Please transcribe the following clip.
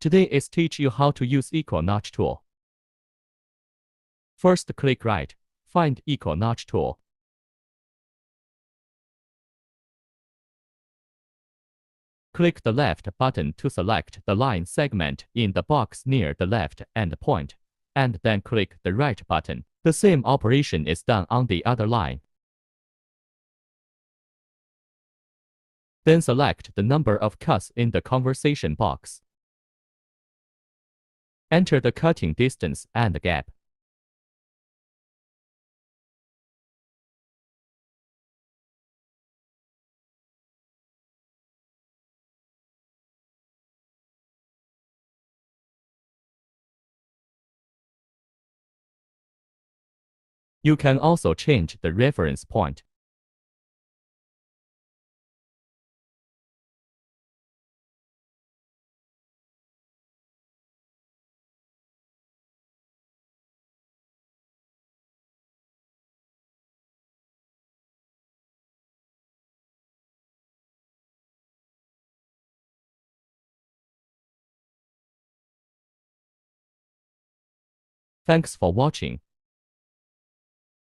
Today is teach you how to use equal notch tool. First click right, find equal notch tool. Click the left button to select the line segment in the box near the left end point, and then click the right button. The same operation is done on the other line. Then select the number of cuts in the conversation box. Enter the cutting distance and gap. You can also change the reference point. Thanks for watching.